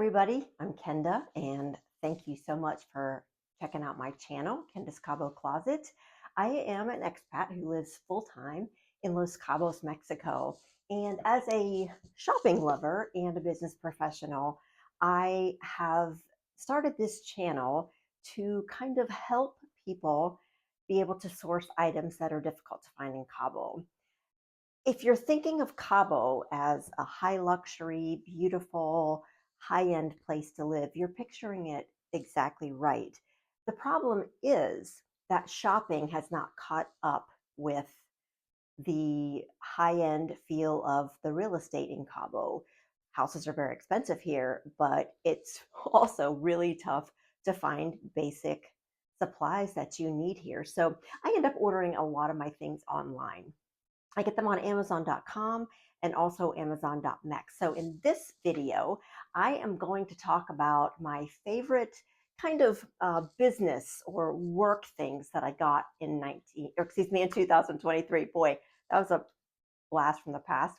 everybody, I'm Kenda, and thank you so much for checking out my channel, Kenda's Cabo Closet. I am an expat who lives full-time in Los Cabos, Mexico, and as a shopping lover and a business professional, I have started this channel to kind of help people be able to source items that are difficult to find in Cabo. If you're thinking of Cabo as a high luxury, beautiful, high end place to live, you're picturing it exactly right. The problem is that shopping has not caught up with the high end feel of the real estate in Cabo. Houses are very expensive here, but it's also really tough to find basic supplies that you need here. So I end up ordering a lot of my things online. I get them on Amazon.com and also Amazon.mex. So in this video, I am going to talk about my favorite kind of business or work things that I got in 2023. Boy, that was a blast from the past.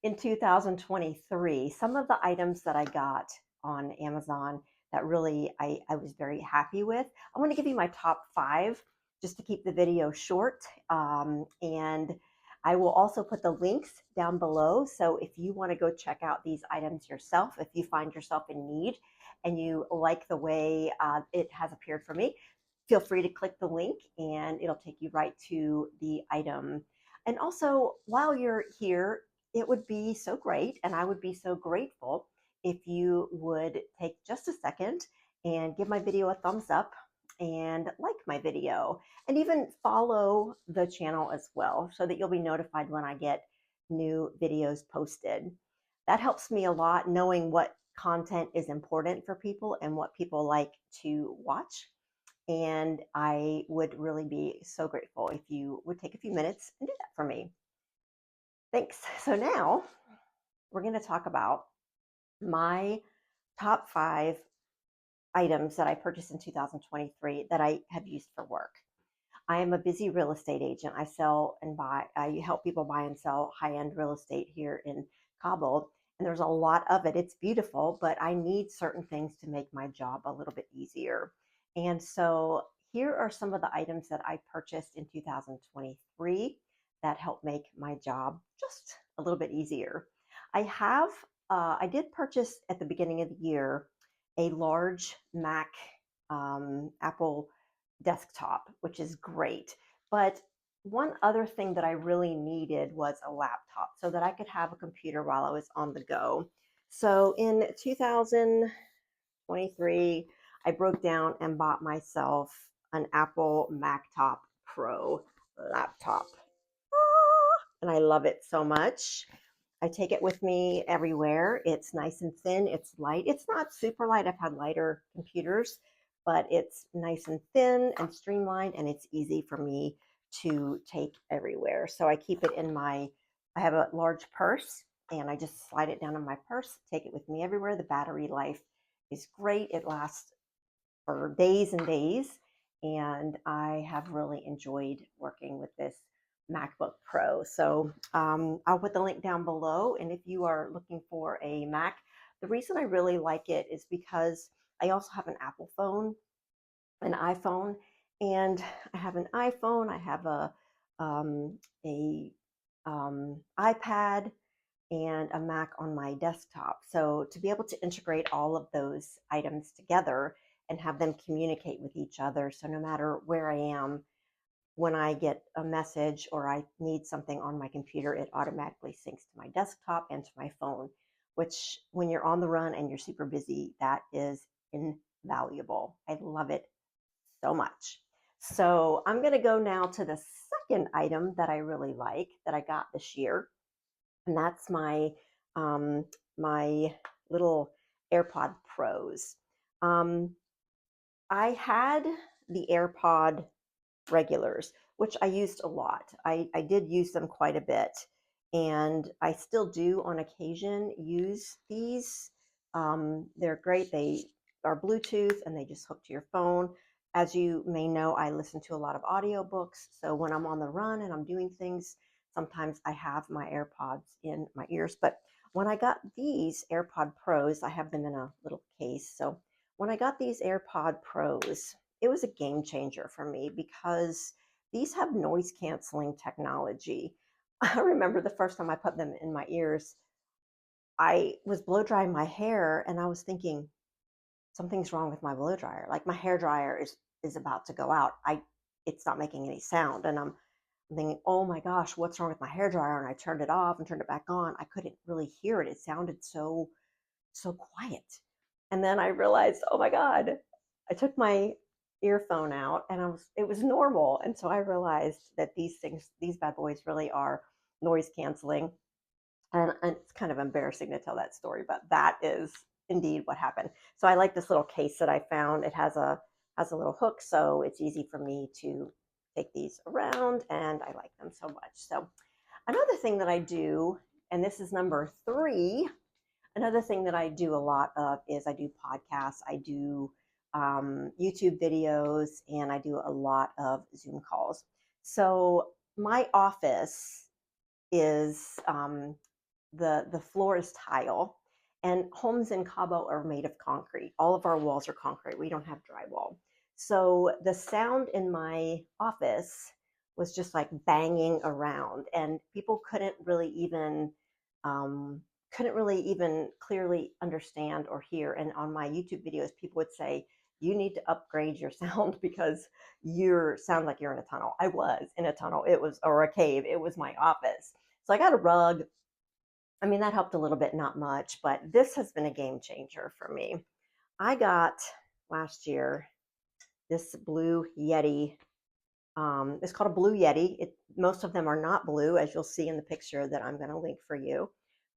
In 2023, some of the items that I got on Amazon that really I was very happy with. I want to give you my top 5 just to keep the video short. And I will also put the links down below. So if you want to go check out these items yourself, if you find yourself in need and you like the way it has appeared for me, feel free to click the link and it'll take you right to the item. And also, while you're here, it would be so great, and I would be so grateful if you would take just a second and give my video a thumbs up and like my video, and even follow the channel as well so that you'll be notified when I get new videos posted. That helps me a lot, knowing what content is important for people and what people like to watch. And I would really be so grateful if you would take a few minutes and do that for me. Thanks. So now we're going to talk about my top 5 items that I purchased in 2023 that I have used for work. I am a busy real estate agent. I help people buy and sell high-end real estate here in Cabo, and there's a lot of it. It's beautiful, but I need certain things to make my job a little bit easier. And so here are some of the items that I purchased in 2023 that help make my job just a little bit easier. I did purchase at the beginning of the year a large Mac Apple desktop, which is great. But one other thing that I really needed was a laptop so that I could have a computer while I was on the go. So in 2023, I broke down and bought myself an Apple MacBook Pro laptop. And I love it so much. I take it with me everywhere. It's nice and thin. It's light. It's not super light. I've had lighter computers, but it's nice and thin and streamlined, and it's easy for me to take everywhere. So I keep it I have a large purse, and I just slide it down in my purse, take it with me everywhere. The battery life is great. It lasts for days and days, and I have really enjoyed working with this MacBook Pro. So I'll put the link down below. And if you are looking for a Mac, the reason I really like it is because I also have an Apple phone, an iPhone, and I have an iPhone. I have a iPad and a Mac on my desktop. So to be able to integrate all of those items together and have them communicate with each other. So no matter where I am, when I get a message or I need something on my computer, it automatically syncs to my desktop and to my phone, which when you're on the run and you're super busy, that is invaluable. I love it so much. So I'm going to go now to the second item that I really like that I got this year, and that's my little AirPod Pros. I had the AirPod regulars, which I used a lot. I did use them quite a bit, and I still do on occasion use these. They're great. They are Bluetooth and they just hook to your phone. As you may know, I listen to a lot of audiobooks. So when I'm on the run and I'm doing things, sometimes I have my AirPods in my ears. But when I got these AirPod Pros, I have them in a little case. So when I got these AirPod Pros, it was a game changer for me because these have noise canceling technology. I remember the first time I put them in my ears, I was blow drying my hair and I was thinking, something's wrong with my blow dryer. Like my hair dryer is about to go out. It's not making any sound. And I'm thinking, oh my gosh, what's wrong with my hair dryer? And I turned it off and turned it back on. I couldn't really hear it. It sounded so quiet. And then I realized, oh my God, I took my earphone out and it was normal. And so I realized that these bad boys really are noise canceling. And it's kind of embarrassing to tell that story, but that is indeed what happened. So I like this little case that I found. It has a little hook, so it's easy for me to take these around, and I like them so much. So another thing that I do, and this is number 3, another thing that I do a lot of is I do podcasts, I do YouTube videos, and I do a lot of Zoom calls. So my office is the floor is tile, and homes in Cabo are made of concrete. All of our walls are concrete. We don't have drywall. So the sound in my office was just like banging around, and people um, couldn't really even clearly understand or hear. And on my YouTube videos, people would say, "You need to upgrade your sound because you sound like you're in a tunnel." I was in a tunnel. It was or a cave. It was my office. So I got a rug. I mean, that helped a little bit, not much, but this has been a game changer for me. I got last year this blue Yeti. It's called a blue Yeti. Most of them are not blue, as you'll see in the picture that I'm going to link for you.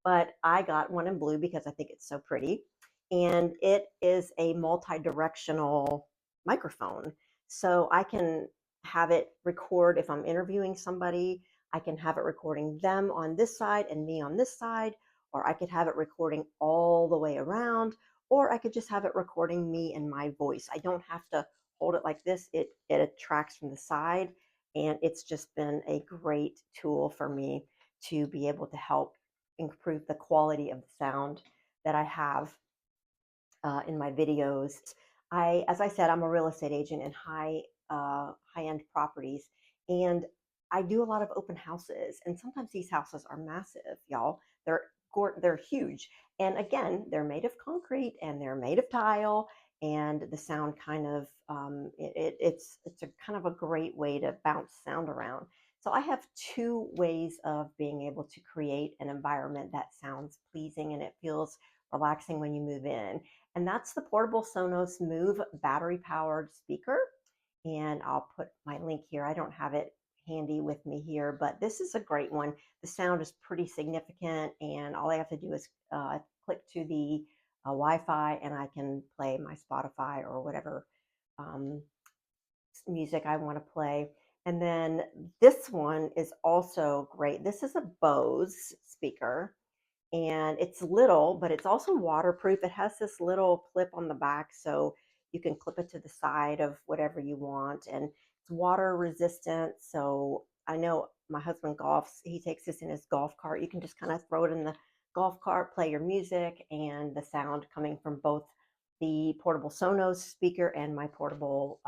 But I got one in blue because I think it's so pretty. And it is a multi-directional microphone. So I can have it record if I'm interviewing somebody. I can have it recording them on this side and me on this side, or I could have it recording all the way around, or I could just have it recording me and my voice. I don't have to hold it like this. It attracts from the side, and it's just been a great tool for me to be able to help improve the quality of the sound that I have in my videos. As I said, I'm a real estate agent in high end properties, and I do a lot of open houses. And sometimes these houses are massive, y'all. They're huge, and again, they're made of concrete and they're made of tile. And the sound kind of it's a kind of a great way to bounce sound around. So I have 2 ways of being able to create an environment that sounds pleasing and it feels relaxing when you move in, and that's the portable Sonos Move battery powered speaker. And I'll put my link here. I don't have it handy with me here, but this is a great one. The sound is pretty significant, and all I have to do is click to the Wi-Fi, and I can play my Spotify or whatever um, music I want to play. And then this one is also great. This is a Bose speaker, and it's little, but it's also waterproof. It has this little clip on the back, so you can clip it to the side of whatever you want, and it's water resistant. So I know my husband golfs, he takes this in his golf cart. You can just kind of throw it in the golf cart, play your music, and the sound coming from both the portable Sonos speaker and my portable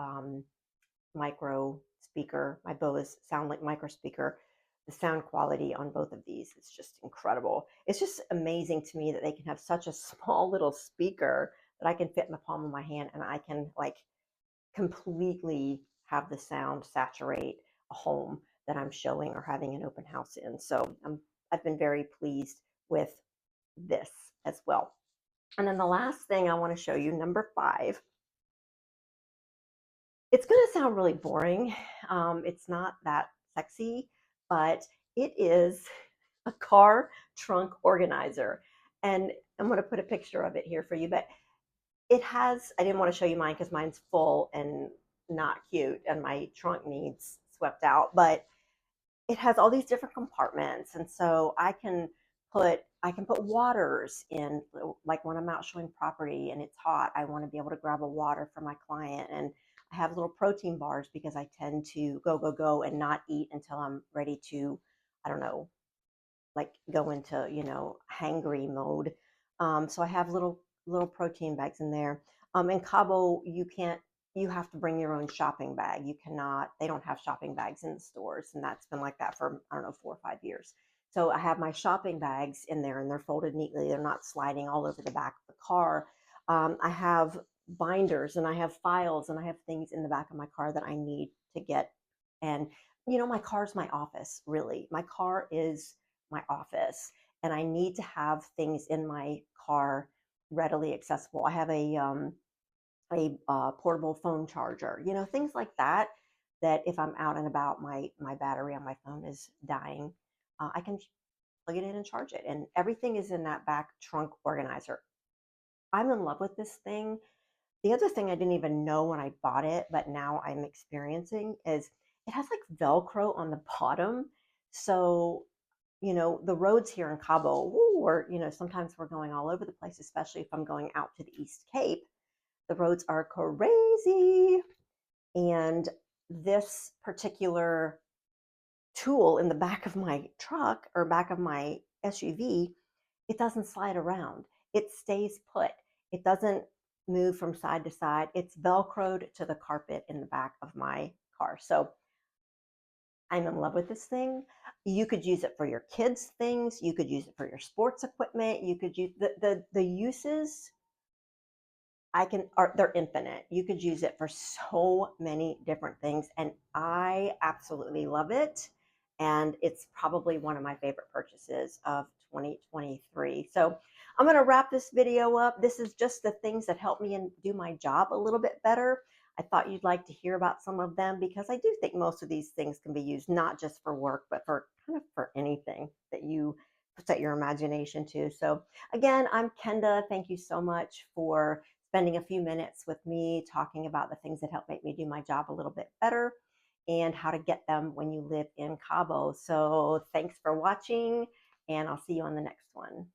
micro speaker, my Bose SoundLink micro speaker. The sound quality on both of these is just incredible. It's just amazing to me that they can have such a small little speaker that I can fit in the palm of my hand, and I can like completely have the sound saturate a home that I'm showing or having an open house in. So I've been very pleased with this as well. And then the last thing I want to show you, number 5, it's going to sound really boring. It's not that sexy, but it is a car trunk organizer. And I'm going to put a picture of it here for you. But I didn't want to show you mine because mine's full and not cute, and my trunk needs swept out. But it has all these different compartments, and so I can put waters in. Like when I'm out showing property and it's hot, I want to be able to grab a water for my client. And I have little protein bars because I tend to go and not eat until I'm ready to, I don't know, like go into, hangry mode. So I have little protein bags in there. In Cabo, you have to bring your own shopping bag. You cannot, they don't have shopping bags in the stores, and that's been like that for, I don't know, 4 or 5 years. So I have my shopping bags in there, and they're folded neatly. They're not sliding all over the back of the car. I have binders, and I have files, and I have things in the back of my car that I need to get. And my car's my office, really. My car is my office, and I need to have things in my car readily accessible. I have a portable phone charger, things like that. That if I'm out and about, my battery on my phone is dying, I can plug it in and charge it. And everything is in that back trunk organizer. I'm in love with this thing. The other thing I didn't even know when I bought it, but now I'm experiencing, is it has like Velcro on the bottom. So, the roads here in Cabo, or, sometimes we're going all over the place, especially if I'm going out to the East Cape. The roads are crazy. And this particular tool in the back of my truck or back of my SUV, it doesn't slide around. It stays put. It doesn't move from side to side. It's Velcroed to the carpet in the back of my car. So I'm in love with this thing. You could use it for your kids' things. You could use it for your sports equipment. You could use the uses. They're infinite. You could use it for so many different things, and I absolutely love it. And it's probably one of my favorite purchases of 2023. So I'm going to wrap this video up. This is just the things that help me and do my job a little bit better. I thought you'd like to hear about some of them, because I do think most of these things can be used not just for work, but for kind of for anything that you set your imagination to. So again, I'm Kenda. Thank you so much for spending a few minutes with me talking about the things that help make me do my job a little bit better and how to get them when you live in Cabo. So thanks for watching, and I'll see you on the next one.